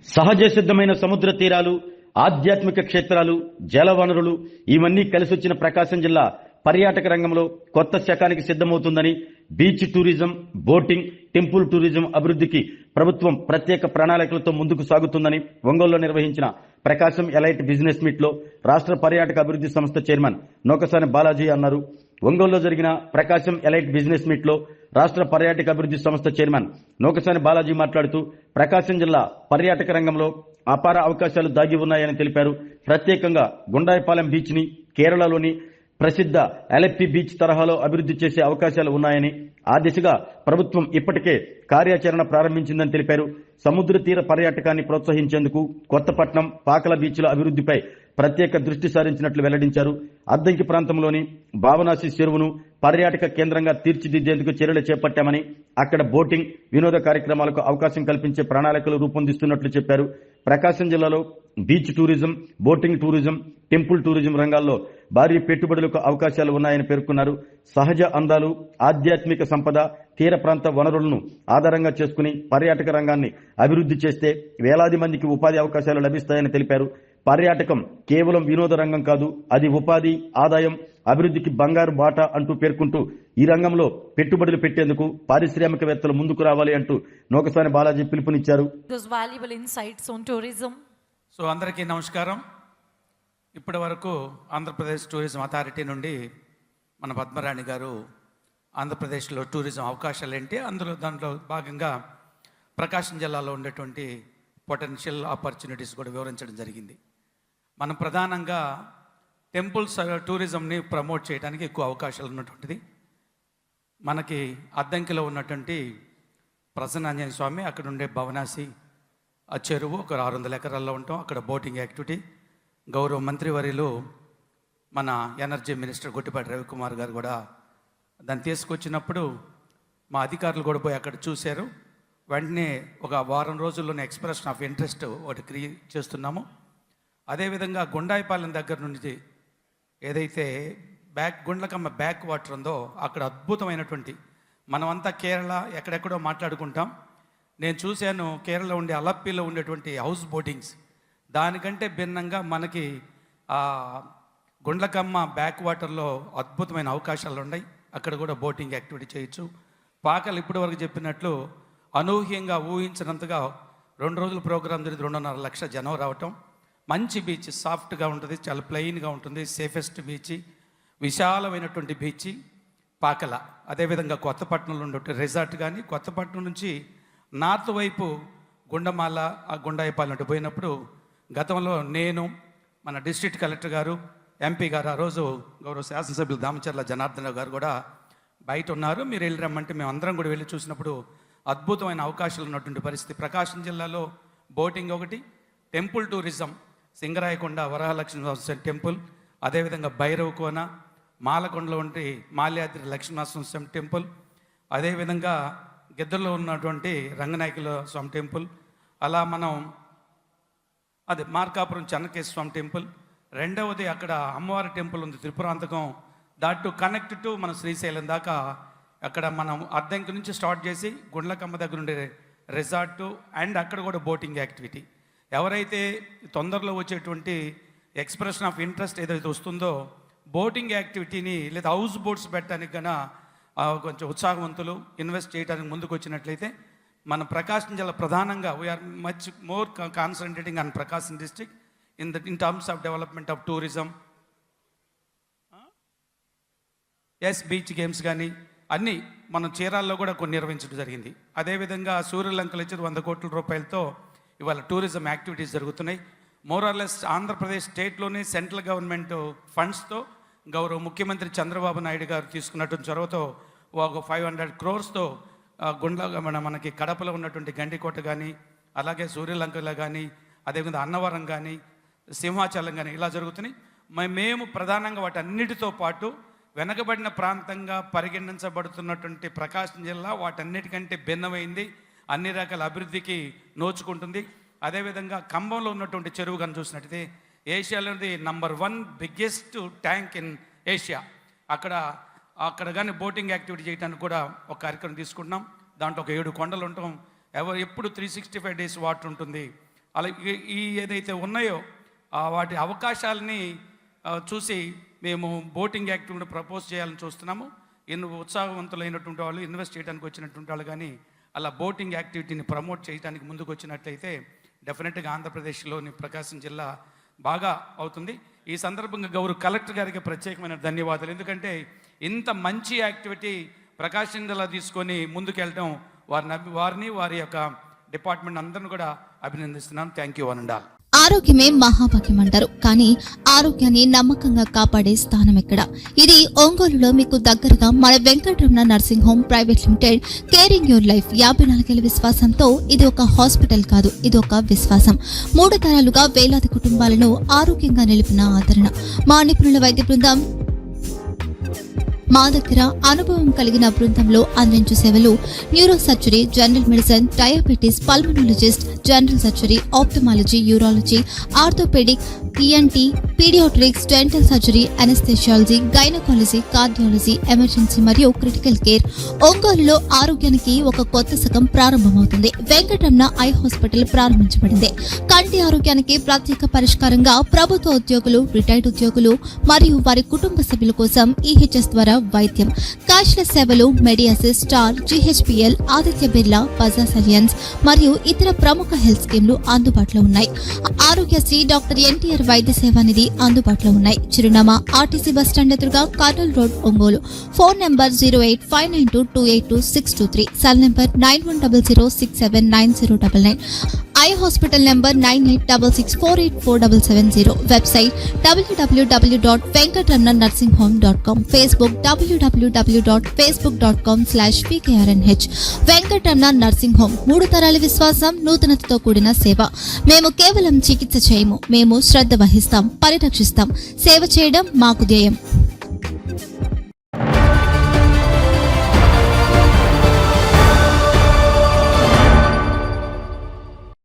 సహజ సిద్ధమైన సముద్ర తీరాలు, ఆధ్యాత్మిక క్షేత్రాలు, జల వనరులు ఇవన్నీ కలిసొచ్చిన ప్రకాశం జిల్లా పర్యాటక రంగంలో కొత్త శకానికి సిద్ధమవుతుందని, beach tourism, boating, temple tourism అభివృద్ధికి ప్రభుత్వం ప్రత్యేక ప్రణాళికలతో ముందుకు సాగుతుందని ఒంగోలులో నిర్వహించిన ప్రకాశం ఎలైట్ బిజినెస్ మీట్ లో రాష్ట్ర పర్యాటక అభివృద్ధి సంస్థ చైర్మన్ నూకసాని బాలాజీ అన్నారు. ఒంగోలులో జరిగిన ప్రకాశం ఎలైట్ బిజినెస్ మీట్ లో రాష్ట్ర పర్యాటక అభివృద్ధి సంస్థ చైర్మన్ నూకసాని బాలాజీ మాట్లాడుతూ ప్రకాశం జిల్లా పర్యాటక రంగంలో అపార అవకాశాలు దాగి ఉన్నాయని తెలిపారు. ప్రత్యేకంగా గుండాయిపాలెం బీచ్ ని కేరళలోని ప్రసిద్ధ అలెప్పి బీచ్ తరహాలో అభివృద్ధి చేసే అవకాశాలు ఉన్నాయని, ఆ దిశగా ప్రభుత్వం ఇప్పటికే కార్యాచరణ ప్రారంభించిందని తెలిపారు. సముద్ర తీర పర్యాటకాన్ని ప్రోత్సహించేందుకు కొత్తపట్నం, పాకల బీచ్ల అభివృద్ధిపై ప్రత్యేక దృష్టి సారించినట్లు వెల్లడించారు. అద్దంకి ప్రాంతంలోని భావనాసి చెరువును పర్యాటక కేంద్రంగా తీర్చిదిద్దేందుకు చర్యలు చేపట్టామని, అక్కడ బోటింగ్, వినోద కార్యక్రమాలకు అవకాశం కల్పించే ప్రణాళికలు రూపొందిస్తున్నట్లు చెప్పారు. ప్రకాశం జిల్లాలో beach tourism, boating tourism, temple tourism రంగాల్లో భారీ పెట్టుబడులకు అవకాశాలు ఉన్నాయని పేర్కొన్నారు. సహజ అందాలు, ఆధ్యాత్మిక సంపద, తీర ప్రాంత వనరులను ఆధారంగా చేసుకుని పర్యాటక రంగాన్ని అభివృద్ధి చేస్తే వేలాది మందికి ఉపాధి అవకాశాలు లభిస్తాయని తెలిపారు. పర్యాటకం కేవలం వినోద రంగం కాదు, అది ఉపాధి, ఆదాయం, అభివృద్ధికి బంగారు బాట అంటూ పేర్కొంటూ ఈ రంగంలో పెట్టుబడులు పెట్టేందుకు పారిశ్రామికవేత్తలు ముందుకు రావాలి అంటూ నూకసాని బాలాజీ పిలుపునిచ్చారు. సో అందరికీ నమస్కారం. ఇప్పటి వరకు ఆంధ్రప్రదేశ్ టూరిజం అథారిటీ నుండి మన పద్మరాణి గారు ఆంధ్రప్రదేశ్లో టూరిజం అవకాశాలు ఏంటి, దాంట్లో భాగంగా ప్రకాశం జిల్లాలో ఉండేటువంటి పొటెన్షియల్ ఆపర్చునిటీస్ కూడా వివరించడం జరిగింది. మనం ప్రధానంగా టెంపుల్స్ టూరిజంని ప్రమోట్ చేయడానికి ఎక్కువ అవకాశాలు ఉన్నటువంటిది. మనకి అద్దంకిలో ఉన్నటువంటి ప్రసన్నాంజనేయ స్వామి, అక్కడ ఉండే భవనాసి ఆ చెరువు ఒక 600 ఎకరాల్లో ఉంటాం. అక్కడ బోటింగ్ యాక్టివిటీ గౌరవ మంత్రివర్యులు మన ఎనర్జీ మినిస్టర్ గొట్టిపాటి రవికుమార్ గారు కూడా దాన్ని తీసుకొచ్చినప్పుడు మా అధికారులు కూడా పోయి అక్కడ చూశారు. వెంటనే ఒక వారం రోజుల్లోనే ఎక్స్ప్రెషన్ ఆఫ్ ఇంట్రెస్ట్ ఒకటి క్రియేట్ చేస్తున్నాము. అదేవిధంగా గుండాయిపాలెం దగ్గర నుంచి ఏదైతే గుండ్లకమ్మ బ్యాక్ వాటర్ ఉందో అక్కడ అద్భుతమైనటువంటి, మనమంతా కేరళ ఎక్కడెక్కడో మాట్లాడుకుంటాం. నేను చూశాను కేరళలో ఉండే అలప్పిలో ఉండేటువంటి హౌస్ బోటింగ్స్, దానికంటే భిన్నంగా మనకి గుండ్లకమ్మ బ్యాక్ వాటర్లో అద్భుతమైన అవకాశాలు ఉన్నాయి. అక్కడ కూడా బోటింగ్ యాక్టివిటీ చేయొచ్చు. పాకలు ఇప్పటి వరకు చెప్పినట్లు అనూహ్యంగా ఊహించినంతగా 2 రోజుల ప్రోగ్రాం జరిగి 2.5 లక్షల జనం రావటం. మంచి బీచ్, సాఫ్ట్గా ఉంటుంది, చాలా ప్లెయిన్గా ఉంటుంది, సేఫెస్ట్ బీచ్, విశాలమైనటువంటి బీచ్ పాకల. అదేవిధంగా కొత్తపట్నంలో ఉండే రిసార్ట్ కానీ, కొత్తపట్నం నుంచి నార్త్ వైపు గుండమాల, ఆ గుండాయిపాలెం పోయినప్పుడు గతంలో నేను, మన డిస్ట్రిక్ట్ కలెక్టర్ గారు, ఎంపీ గారు, ఆ రోజు గౌరవ శాసనసభ్యులు దామచర్ల జనార్దన్ గారు కూడా బయట ఉన్నారు. మీరు వెళ్ళి రమ్మంటే మేము అందరం కూడా వెళ్ళి చూసినప్పుడు అద్భుతమైన అవకాశాలు ఉన్నటువంటి పరిస్థితి. ప్రకాశం జిల్లాలో బోటింగ్ ఒకటి, టెంపుల్ టూరిజం, సింగరాయకొండ వరహాలక్ష్మీ టెంపుల్, అదేవిధంగా భైరవ్ కోన, మాలకొండలో ఉంటే మాల్యాద్రి లక్ష్మీనరసింహ టెంపుల్, అదేవిధంగా గిద్దర్లో ఉన్నటువంటి రంగనాయకుల స్వామి టెంపుల్, అలా మనం మార్కాపురం చెన్నకేశ్వర స్వామి టెంపుల్, రెండవది అక్కడ అమ్మవారి టెంపుల్ ఉంది Tripurantakam, that to connect to మన శ్రీశైలం దాకా. అక్కడ మనం అద్దంకి నుంచి స్టార్ట్ చేసి గుండ్లకమ్మ దగ్గర ఉండే రిసార్టు అండ్ అక్కడ కూడా బోటింగ్ యాక్టివిటీ. ఎవరైతే తొందరలో వచ్చేటువంటి ఎక్స్ప్రెషన్ ఆఫ్ ఇంట్రెస్ట్ ఏదైతే వస్తుందో బోటింగ్ యాక్టివిటీని లేదా హౌస్ బోట్స్ పెట్టడానికి కన్నా కొంచెం ఉత్సాహవంతులు ఇన్వెస్ట్ చేయడానికి ముందుకు వచ్చినట్లయితే మన ప్రకాశం జిల్లా ప్రధానంగా we're much more concentrating on Prakasam district in terms of development of tourism. Beach games కానీ అన్నీ మనం చీరాల్లో కూడా కొన్ని నిర్వహించడం జరిగింది. అదేవిధంగా సూర్యలంకలు ఇచ్చి 100 కోట్ల రూపాయలతో ఇవాళ టూరిజం యాక్టివిటీస్ జరుగుతున్నాయి. మోరార్లెస్ ఆంధ్రప్రదేశ్ స్టేట్లోనే సెంట్రల్ గవర్నమెంట్ ఫండ్స్తో గౌరవ ముఖ్యమంత్రి చంద్రబాబు నాయుడు గారు తీసుకున్నటువంటి చొరవతో ఒక 500 crores మనకి కడపలో ఉన్నటువంటి గండికోట కానీ, అలాగే సూర్యలంకలో కానీ, అదేవిధంగా అన్నవరం కానీ, సింహాచలం కానీ ఇలా జరుగుతున్నాయి. మేము ప్రధానంగా వాటన్నిటితో పాటు వెనకబడిన ప్రాంతంగా పరిగణించబడుతున్నటువంటి ప్రకాశం జిల్లా వాటన్నిటికంటే భిన్నమైంది, అన్ని రకాల అభివృద్ధికి నోచుకుంటుంది. అదేవిధంగా ఖమ్మంలో ఉన్నటువంటి చెరువు కానీ చూసినట్టయితే ఏషియాలోది number 1 biggest tank in Asia. అక్కడ కానీ బోటింగ్ యాక్టివిటీ చేయడానికి కూడా ఒక కార్యక్రమం తీసుకుంటున్నాం. దాంట్లో ఒక 7 కొండలు ఉంటాం, ఎప్పుడు 365 days వాటర్ ఉంటుంది. అలాగే ఈ ఏదైతే ఉన్నాయో వాటి అవకాశాలని చూసి మేము బోటింగ్ యాక్టివిటీ ప్రపోజ్ చేయాలని చూస్తున్నాము. ఉత్సాహవంతులైనటువంటి వాళ్ళు, ఇన్వెస్ట్ చేయడానికి వచ్చినటువంటి వాళ్ళు కానీ అలా బోటింగ్ యాక్టివిటీని ప్రమోట్ చేయడానికి ముందుకు వచ్చినట్లయితే డెఫినెట్గా ఆంధ్రప్రదేశ్లోని ప్రకాశం జిల్లా బాగా అవుతుంది. ఈ సందర్భంగా గౌరవ కలెక్టర్ గారికి ప్రత్యేకమైన ధన్యవాదాలు. ఎందుకంటే ఇంత మంచి యాక్టివిటీ ప్రకాశం జిల్లా తీసుకొని ముందుకెళ్ళడం వారిని వారి యొక్క డిపార్ట్మెంట్ అందరిని కూడా అభినందిస్తున్నాను. Thank you one and all. ఆరోగ్యమే మహాభాగ్యం అంటారు, కానీ ఆరోగ్యాన్ని నమ్మకంగా కాపాడే స్థానం ఎక్కడ? ఇది ఒంగోలులో మీకు దగ్గరగా మన Venkataramana nursing home private limited. Caring your life 54 ఏళ్ల విశ్వాసంతో ఇది ఒక హాస్పిటల్ కాదు, ఇది ఒక విశ్వాసం. 3 తరాలుగా వేలాది కుటుంబాలను ఆరోగ్యంగా నిలిపిన ఆదరణ. మా నిపుణుల వైద్య బృందం మా దగ్గర అనుభవం కలిగిన బృందంలో అందించే సేవలు neurosurgery, general medicine, diabetes, pulmonologist, general surgery, ophthalmology, urology, orthopaedic, ENT, paediatrics, dental surgery, anaesthesiology, gynaecology, cardiology, emergency మరియు క్రిటికల్ కేర్. ఒంగోలులో ఆరోగ్యానికి ఒక కొత్త శకం ప్రారంభమవుతుంది. వెంకటరమణ ఐ హాస్పిటల్ ప్రారంభించబడింది. కంటి ఆరోగ్యానికి ప్రత్యేక పరిష్కారంగా ప్రభుత్వ ఉద్యోగులు, రిటైర్డ్ ఉద్యోగులు మరియు వారి కుటుంబ సభ్యుల కోసం ఈహెచ్ఎస్ ద్వారా వైద్యం, క్యాష్లెస్ సేవలు, మెడియాసిస్, స్టార్, జీహెచ్పీఎల్, ఆదిత్య బిర్లా, బజాజ్ అలియన్స్ మరియు ఇతర ప్రముఖ హెల్త్ స్కీమ్లు అందుబాటులో ఉన్నాయి. ఆరోగ్యశ్రీ, డాక్టర్ ఎన్టీఆర్ వైద్య సేవా నిధి అందుబాటులో ఉన్నాయి. చిరునామా ఆర్టీసీ బస్టాండ్ ఎదురుగా, Kurnool road, Ongole. Phone number 08592282623, cell number 9100679099. Eye hospital number 9866484770. Website www.venkatramanarsinghome.com. Facebook www.facebook.com/vkrnh. Venkataramana nursing home, 3 తరాల విశ్వాసం, నూతనతతో కూడిన సేవ. మేము కేవలం చికిత్స చేయము, మేము శ్రద్ధ వహిస్తాం, పరిరక్షిస్తాం. సేవ చేయడం మాకు ధ్యేయం.